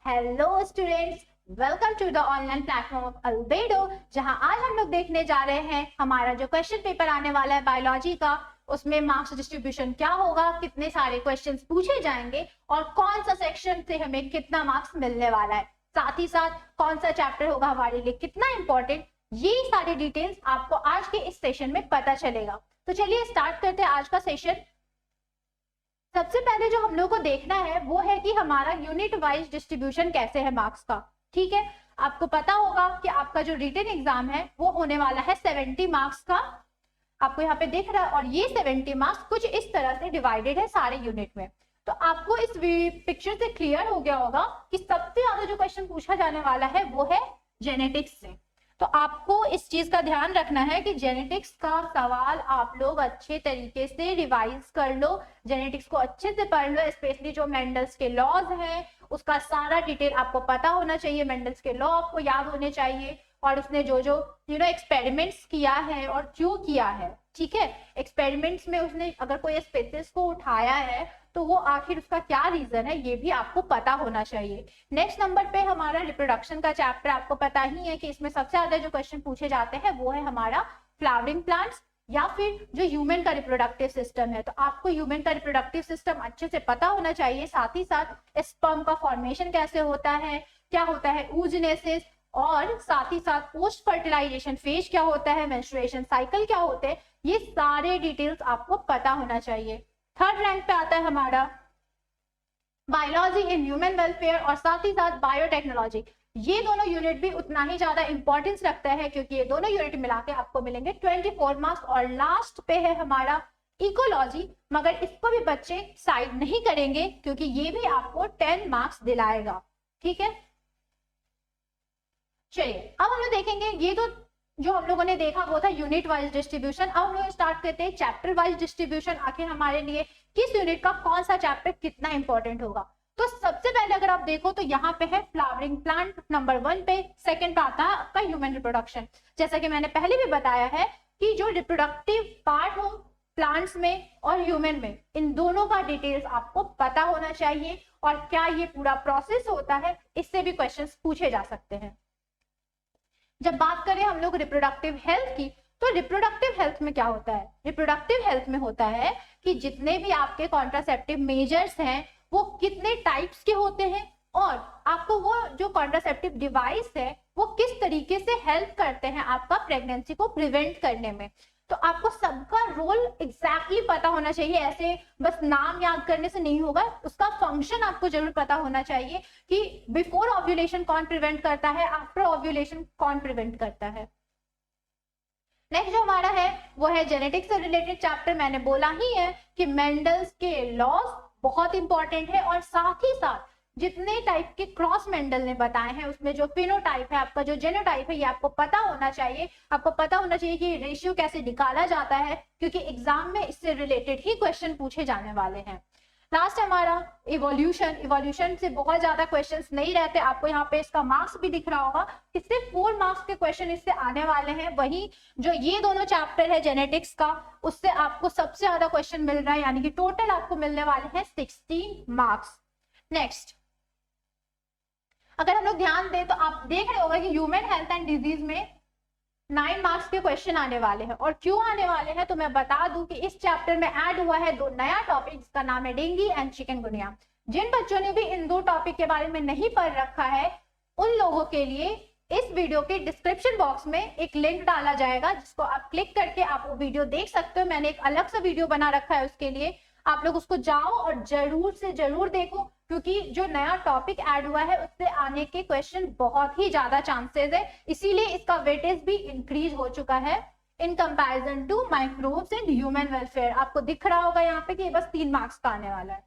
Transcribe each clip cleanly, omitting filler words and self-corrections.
Hello students, welcome to the online platform of Albedo, जहां आज हम लोग देखने जा रहे हैं हमारा जो क्वेश्चन पेपर आने वाला है बायोलॉजी का, उसमें मार्क्स डिस्ट्रीब्यूशन क्या होगा, कितने सारे क्वेश्चंस पूछे जाएंगे और कौन सा सेक्शन से हमें कितना मार्क्स मिलने वाला है, साथ ही साथ कौन सा चैप्टर होगा हमारे लिए कितना इंपॉर्टेंट, ये सारी डिटेल्स आपको आज के इस सेशन में पता चलेगा। तो चलिए स्टार्ट करते हैं आज का सेशन। सबसे पहले जो हम लोग को देखना है वो है कि हमारा यूनिट वाइज डिस्ट्रीब्यूशन कैसे है मार्क्स का। ठीक है, आपको पता होगा कि आपका जो रिटन एग्जाम है वो होने वाला है 70 मार्क्स का, आपको यहाँ पे दिख रहा है, और ये 70 मार्क्स कुछ इस तरह से डिवाइडेड है सारे यूनिट में। तो आपको इस पिक्चर से क्लियर हो गया होगा कि सबसे ज्यादा जो क्वेश्चन पूछा जाने वाला है वो है जेनेटिक्स से। तो आपको इस चीज का ध्यान रखना है कि जेनेटिक्स का सवाल आप लोग अच्छे तरीके से रिवाइज कर लो, जेनेटिक्स को अच्छे से पढ़ लो, स्पेशली जो मेंडल्स के लॉज हैं उसका सारा डिटेल आपको पता होना चाहिए, मेंडल्स के लॉ आपको याद होने चाहिए, और उसने जो जो एक्सपेरिमेंट्स किया है और क्यों किया है। ठीक है, एक्सपेरिमेंट्स में उसने अगर कोई स्पेसीज को उठाया है तो वो आखिर उसका क्या रीजन है ये भी आपको पता होना चाहिए। नेक्स्ट नंबर पे हमारा रिप्रोडक्शन का चैप्टर, आपको पता ही है कि इसमें सबसे ज्यादा जो क्वेश्चन पूछे जाते हैं वो है हमारा फ्लावरिंग प्लांट्स या फिर जो ह्यूमन का रिप्रोडक्टिव सिस्टम है। तो आपको ह्यूमन का रिप्रोडक्टिव सिस्टम अच्छे से पता होना चाहिए, साथ ही साथ स्पर्म का फॉर्मेशन कैसे होता है, क्या होता है oogenesis, और साथ ही साथ पोस्ट फर्टिलाइजेशन फेज क्या होता है, मेंस्ट्रुएशन साइकिल क्या होते हैं, ये सारे डिटेल्स आपको पता होना चाहिए। थर्ड रैंक पे आता है हमारा बायोलॉजी इन ह्यूमन वेलफेयर और साथ ही साथ बायोटेक्नोलॉजी। ये दोनों यूनिट भी उतना ही ज्यादा इंपॉर्टेंस रखता है क्योंकि ये दोनों यूनिट मिला के आपको मिलेंगे 24 मार्क्स। और लास्ट पे है हमारा इकोलॉजी, मगर इसको भी बच्चे साइड नहीं करेंगे क्योंकि ये भी आपको 10 मार्क्स दिलाएगा। ठीक है, चलिए अब हम लोग देखेंगे, ये तो जो हम लोगों ने देखा वो था यूनिट वाइज डिस्ट्रीब्यूशन। अब हम लोग स्टार्ट करते हैं चैप्टर वाइज डिस्ट्रीब्यूशन, आखिर हमारे लिए किस यूनिट का कौन सा चैप्टर कितना इंपॉर्टेंट होगा। तो सबसे पहले अगर आप देखो तो यहाँ पे है फ्लावरिंग प्लांट नंबर 1 पे, सेकंड पे आता है आपका ह्यूमन रिप्रोडक्शन। जैसा कि मैंने पहले भी बताया है कि जो रिप्रोडक्टिव पार्ट हो प्लांट्स में और ह्यूमन में, इन दोनों का डिटेल्स आपको पता होना चाहिए, और क्या ये पूरा प्रोसेस होता है इससे भी क्वेश्चन पूछे जा सकते हैं। जब बात करें हम लोग रिप्रोडक्टिव हेल्थ की, तो रिप्रोडक्टिव हेल्थ में क्या होता है, रिप्रोडक्टिव हेल्थ में होता है कि जितने भी आपके कॉन्ट्रासेप्टिव मेजर्स हैं वो कितने टाइप्स के होते हैं, और आपको वो जो कॉन्ट्रासेप्टिव डिवाइस है वो किस तरीके से हेल्प करते हैं आपका प्रेगनेंसी को प्रिवेंट करने में। तो आपको सबका रोल एग्जैक्टली पता होना चाहिए, ऐसे बस नाम याद करने से नहीं होगा, उसका फंक्शन आपको जरूर पता होना चाहिए कि बिफोर ओव्यूलेशन कौन प्रिवेंट करता है, आफ्टर ओव्यूलेशन कौन प्रिवेंट करता है। नेक्स्ट जो हमारा है वो है जेनेटिक्स से रिलेटेड चैप्टर। मैंने बोला ही है कि मेंडल्स के लॉज बहुत इंपॉर्टेंट है, और साथ ही साथ जितने टाइप के क्रॉस मेंडल ने बताए हैं उसमें जो फिनोटाइप है, आपका जो जेनोटाइप है, ये आपको पता होना चाहिए। आपको पता होना चाहिए कि रेशियो कैसे निकाला जाता है, क्योंकि एग्जाम में इससे रिलेटेड ही क्वेश्चन पूछे जाने वाले हैं। लास्ट हमारा इवोल्यूशन। इवोल्यूशन से बहुत ज्यादा क्वेश्चंस नहीं रहते, आपको यहाँ पे इसका मार्क्स भी दिख रहा होगा, इससे 4 मार्क्स के क्वेश्चन इससे आने वाले हैं। वही जो ये दोनों चैप्टर है जेनेटिक्स का, उससे आपको सबसे ज्यादा क्वेश्चन मिल रहा है, यानी कि टोटल आपको मिलने वाले हैं 16 मार्क्स। नेक्स्ट अगर हम लोग ध्यान दें तो आप देख रहे होगा कि ह्यूमन हेल्थ एंड डिजीज में 9 मार्क्स के क्वेश्चन आने वाले हैं। और क्यों आने वाले हैं तो मैं बता दूं कि इस चैप्टर में ऐड हुआ है 2 नया टॉपिक, जिसका नाम है डेंगू एंड चिकनगुनिया। जिन बच्चों ने भी इन 2 टॉपिक के बारे में नहीं पढ़ रखा है उन लोगों के लिए इस वीडियो के डिस्क्रिप्शन बॉक्स में एक लिंक डाला जाएगा, जिसको आप क्लिक करके आप वो वीडियो देख सकते हो। मैंने एक अलग सा वीडियो बना रखा है उसके लिए, आप लोग उसको जाओ और जरूर से जरूर देखो, क्योंकि जो नया टॉपिक ऐड हुआ है उससे आने के क्वेश्चन बहुत ही ज्यादा चांसेस है, इसीलिए इसका वेटेज भी इंक्रीज हो चुका है in comparison to microbes and human welfare. आपको दिख रहा होगा यहाँ पे कि बस 3 मार्क्स का आने वाला है।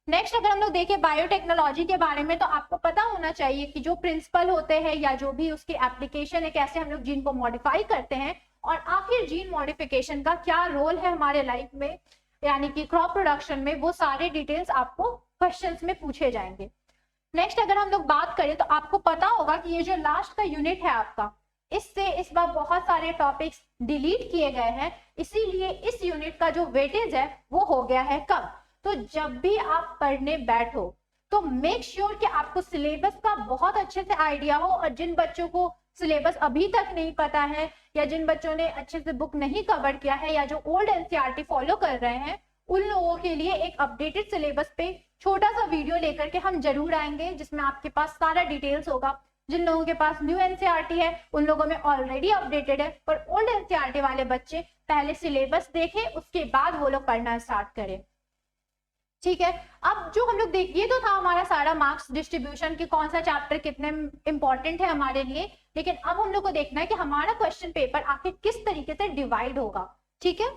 नेक्स्ट अगर हम लोग देखें बायोटेक्नोलॉजी के बारे में, तो आपको पता होना चाहिए कि जो प्रिंसिपल होते हैं या जो भी उसकी एप्लीकेशन है, कैसे हम लोग जीन को मॉडिफाई करते हैं, और आखिर जीन मॉडिफिकेशन का क्या रोल है हमारे लाइफ में, यानी कि क्रॉप प्रोडक्शन में, वो सारे डिटेल्स आपको क्वेश्चंस में पूछे जाएंगे। नेक्स्ट अगर हम लोग बात करें तो आपको पता होगा कि ये जो लास्ट का यूनिट है आपका, इससे इस बार बहुत सारे टॉपिक्स डिलीट किए गए हैं, इसीलिए इस यूनिट का जो वेटेज है वो हो गया है कम। तो जब भी आप पढ़ने बैठो तो मेक श्योर कि आपको सिलेबस का बहुत अच्छे से आइडिया हो, और जिन बच्चों को सिलेबस अभी तक नहीं पता है, या जिन बच्चों ने अच्छे से बुक नहीं कवर किया है, या जो ओल्ड एनसीईआरटी फॉलो कर रहे हैं, उन लोगों के लिए एक अपडेटेड सिलेबस पे छोटा सा वीडियो लेकर के हम जरूर आएंगे, जिसमें आपके पास सारा डिटेल्स होगा। जिन लोगों के पास न्यू एनसीईआरटी है उन लोगों में ऑलरेडी अपडेटेड है, पर ओल्ड एनसीईआरटी वाले बच्चे पहले सिलेबस देखें, उसके बाद वो लोग पढ़ना स्टार्ट करें। ठीक है, अब जो हम लोग ये तो था हमारा सारा मार्क्स डिस्ट्रीब्यूशन की कौन सा चैप्टर कितने इंपॉर्टेंट है हमारे लिए। लेकिन अब हम लोग को देखना है कि हमारा क्वेश्चन पेपर आखिर किस तरीके से डिवाइड होगा। ठीक है,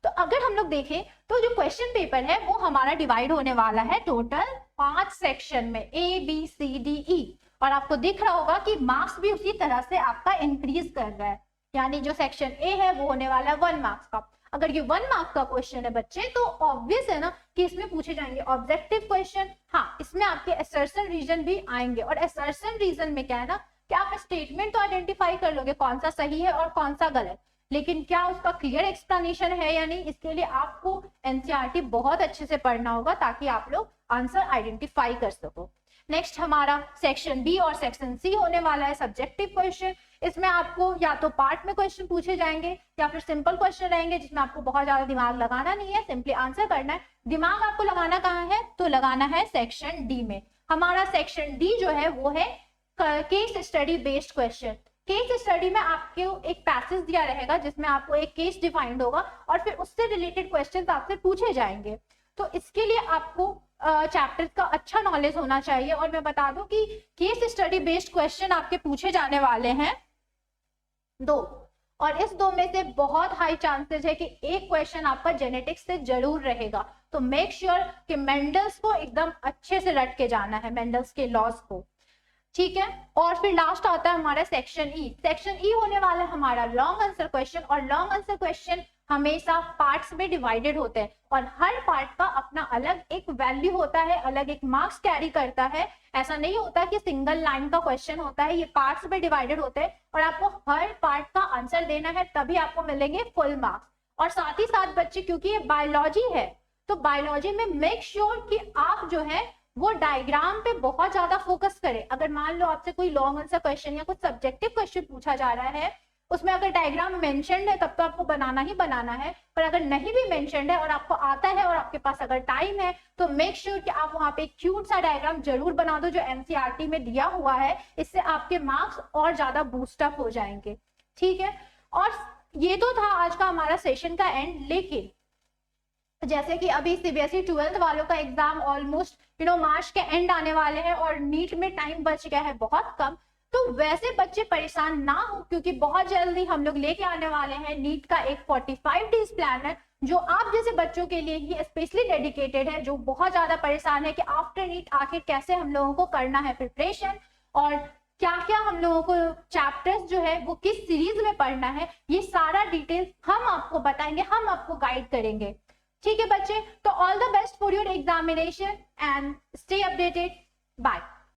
तो अगर हम लोग देखें तो जो क्वेश्चन पेपर है वो हमारा डिवाइड होने वाला है टोटल 5 सेक्शन में, A B C D E, और आपको दिख रहा होगा कि मार्क्स भी उसी तरह से आपका इंक्रीज कर रहा है। यानी जो सेक्शन A है वो होने वाला है 1 मार्क्स का। अगर ये 1 मार्क्स का क्वेश्चन है बच्चे, तो ऑब्वियस है ना कि इसमें पूछे जाएंगे ऑब्जेक्टिव क्वेश्चन। हाँ, इसमें आपके असर्शन रीजन भी आएंगे, और असर्शन रीजन में क्या है ना कि आप स्टेटमेंट तो आइडेंटिफाई कर लोगे कौन सा सही है और कौन सा गलत, लेकिन क्या उसका क्लियर एक्सप्लेनेशन है या नहीं, इसके लिए आपको एनसीईआरटी बहुत अच्छे से पढ़ना होगा ताकि आप लोग आंसर आइडेंटिफाई कर सको। नेक्स्ट हमारा सेक्शन बी और सेक्शन सी होने वाला है सब्जेक्टिव क्वेश्चन। इसमें आपको या तो पार्ट में क्वेश्चन पूछे जाएंगे या फिर सिंपल क्वेश्चन रहेंगे, जिसमें आपको बहुत ज्यादा दिमाग लगाना नहीं है, सिंपली आंसर करना है। दिमाग आपको लगाना कहाँ है, तो लगाना है सेक्शन डी में। हमारा सेक्शन डी जो है वो है case study based question. Case study में आपको एक पैसेज दिया रहेगा जिसमें आपको एक केस डिफाइंड होगा, और फिर उससे रिलेटेड क्वेश्चंस आपसे पूछे जाएंगे। तो इसके लिए आपको चैप्टर्स का अच्छा नॉलेज होना चाहिए। और मैं बता दूं कि केस स्टडी बेस्ड क्वेश्चन आपके पूछे जाने वाले हैं 2, और इस 2 में से बहुत हाई चांसेस है कि एक क्वेश्चन आपका जेनेटिक्स से जरूर रहेगा। तो मेक श्योर कि मेंडल्स को एकदम अच्छे से रट के जाना है, मेंडल्स के लॉज को। ठीक है, और फिर लास्ट आता है हमारा सेक्शन ई। सेक्शन ई होने वाला है हमारा लॉन्ग आंसर क्वेश्चन, और लॉन्ग आंसर क्वेश्चन हमेशा पार्ट्स में डिवाइडेड होते हैं, और हर पार्ट का अपना अलग एक वैल्यू होता है, अलग एक मार्क्स कैरी करता है। ऐसा नहीं होता कि सिंगल लाइन का क्वेश्चन होता है, ये पार्ट्स में डिवाइडेड होते हैं, और आपको हर पार्ट का आंसर देना है, तभी आपको मिलेंगे फुल मार्क्स। और साथ ही साथ बच्चे, क्योंकि ये बायोलॉजी है, तो बायोलॉजी में मेक श्योर कि आप जो है वो डायग्राम पे बहुत ज्यादा फोकस करें। अगर मान लो आपसे कोई लॉन्ग आंसर क्वेश्चन या कुछ सब्जेक्टिव क्वेश्चन पूछा जा रहा है, उसमें अगर डायग्राम मेंशन्ड है तब तो आपको बनाना ही बनाना है, पर अगर नहीं भी मेंशन्ड है और आपको आता है और आपके पास अगर टाइम है, तो मेक श्योर कि आप वहां पे एक क्यूट सा डायग्राम जरूर बना दो जो एनसीईआरटी में दिया हुआ है। इससे आपके मार्क्स और ज्यादा बूस्टअप हो जाएंगे। ठीक है, और ये तो था आज का हमारा सेशन का एंड। लेकिन जैसे कि अभी सीबीएसई 12th वालों का एग्जाम ऑलमोस्ट मार्च के एंड आने वाले हैं, और नीट में टाइम बच गया है बहुत कम, तो वैसे बच्चे परेशान ना हो, क्योंकि बहुत जल्दी हम लोग लेके आने वाले हैं नीट का एक 45 डेज प्लानर, जो आप जैसे बच्चों के लिए ही स्पेशली डेडिकेटेड है, जो बहुत ज्यादा परेशान है कि आफ्टर नीट आखिर कैसे हम लोगों को करना है प्रिपरेशन, और क्या क्या हम लोगों को चैप्टर्स जो है वो किस सीरीज में पढ़ना है, ये सारा डिटेल्स हम आपको बताएंगे, हम आपको गाइड करेंगे। ठीक है बच्चे, तो all the best for your examination and stay updated. Bye.